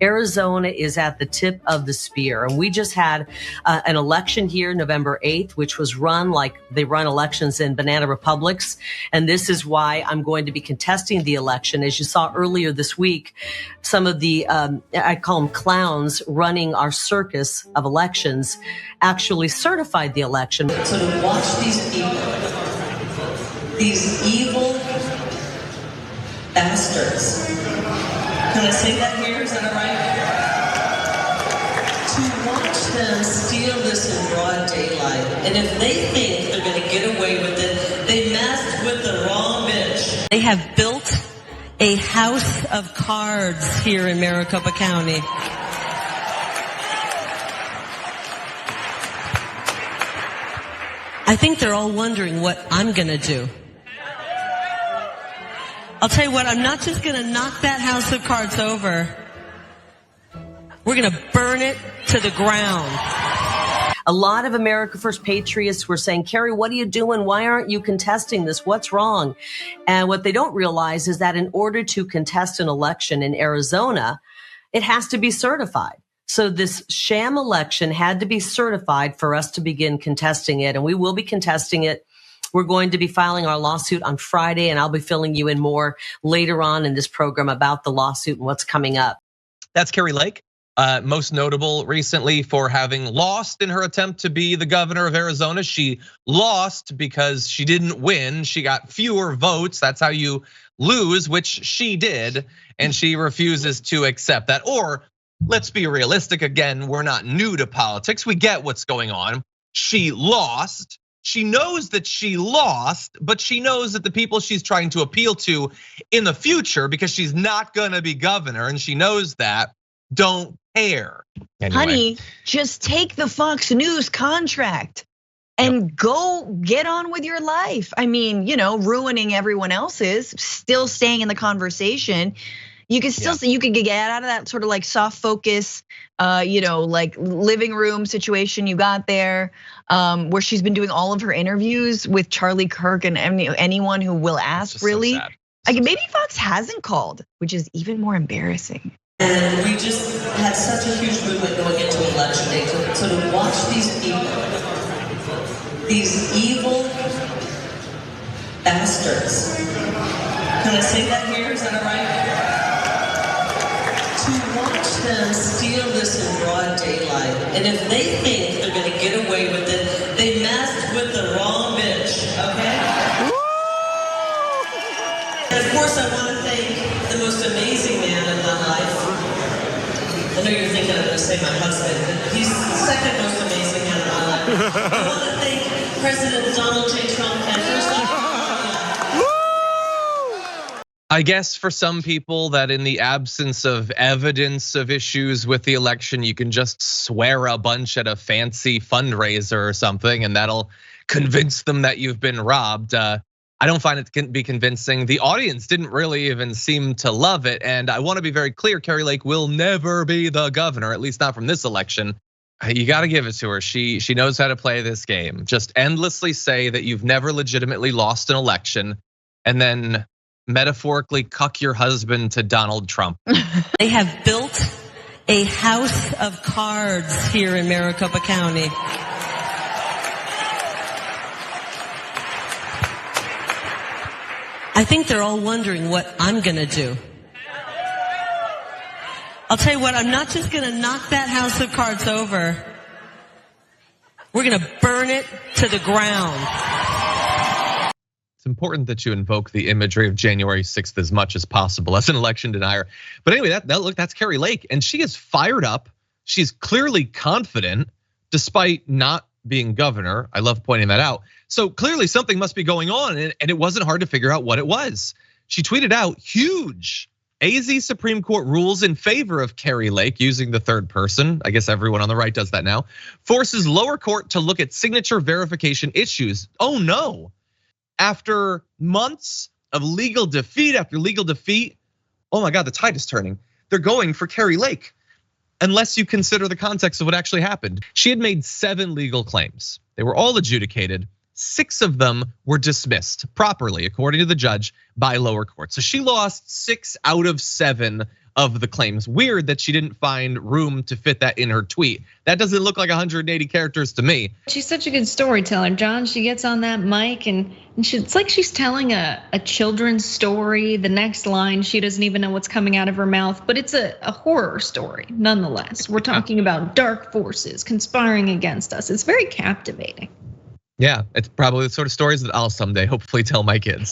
Arizona is at the tip of the spear. And we just had an election here, November 8th, which was run like they run elections in banana republics. And this is why I'm going to be contesting the election. As you saw earlier this week, some of the, I call them clowns running our circus of elections, actually certified the election. So to watch these people, these evil bastards. Can I say that here? Is that all right? To watch them steal this in broad daylight, and if they think they're going to get away with it, they messed with the wrong bitch. They have built a house of cards here in Maricopa County. I think they're all wondering what I'm going to do. I'll tell you what, I'm not just going to knock that house of cards over. We're going to burn it to the ground. A lot of America First patriots were saying, Kari, what are you doing? Why aren't you contesting this? What's wrong? And what they don't realize is that in order to contest an election in Arizona, it has to be certified. So this sham election had to be certified for us to begin contesting it, and we will be contesting it. We're going to be filing our lawsuit on Friday, and I'll be filling you in more later on in this program about the lawsuit and what's coming up. That's Kari Lake, most notable recently for having lost in her attempt to be the governor of Arizona. She lost because she didn't win. She got fewer votes. That's how you lose, which she did, and she refuses to accept that. Or let's be realistic again, we're not new to politics. We get what's going on. She lost. She knows that she lost, but she knows that the people she's trying to appeal to in the future, because she's not gonna be governor, and she knows that, don't care. Anyway. Honey, just take the Fox News contract and go get on with your life. I mean, ruining everyone else's, still staying in the conversation. You can still you could get out of that sort of like soft focus, like living room situation you got there, where she's been doing all of her interviews with Charlie Kirk and anyone who will ask. Really, so maybe Fox hasn't called, which is even more embarrassing. And we just had such a huge movement going into election day. So to watch these people, these evil bastards. Can I say that here? Is that all right? To watch them steal this in broad daylight, and if they think they're going to get away with it, they messed with the wrong bitch, okay? And of course, I want to thank the most amazing man in my life. I know you're thinking I'm going to say my husband, but he's the second most amazing man in my life. I want to thank President Donald J. Trump and First Lady. I guess for some people that in the absence of evidence of issues with the election, you can just swear a bunch at a fancy fundraiser or something, and that'll convince them that you've been robbed. I don't find it to be convincing. The audience didn't really even seem to love it. And I want to be very clear, Kari Lake will never be the governor, at least not from this election. You got to give it to her. She knows how to play this game. Just endlessly say that you've never legitimately lost an election, and then metaphorically cuck your husband to Donald Trump. They have built a house of cards here in Maricopa County. I think they're all wondering what I'm gonna do. I'll tell you what, I'm not just gonna knock that house of cards over. We're gonna burn it to the ground. It's important that you invoke the imagery of January 6th as much as possible as an election denier. But anyway, that's Kari Lake, and she is fired up. She's clearly confident, despite not being governor. I love pointing that out. So clearly something must be going on, and it wasn't hard to figure out what it was. She tweeted out, huge. AZ Supreme Court rules in favor of Kari Lake using the third person. I guess everyone on the right does that now. Forces lower court to look at signature verification issues. Oh no. After months of legal defeat after legal defeat, oh my God, the tide is turning. They're going for Kari Lake, unless you consider the context of what actually happened. She had made 7 legal claims. They were all adjudicated. 6 of them were dismissed properly, according to the judge, by lower court. So she lost 6 out of 7 of the claims. Weird that she didn't find room to fit that in her tweet. That doesn't look like 180 characters to me. She's such a good storyteller, John. She gets on that mic and it's like she's telling a children's story. The next line, she doesn't even know what's coming out of her mouth, but it's a horror story nonetheless. We're talking about dark forces conspiring against us. It's very captivating. Yeah, it's probably the sort of stories that I'll someday hopefully tell my kids.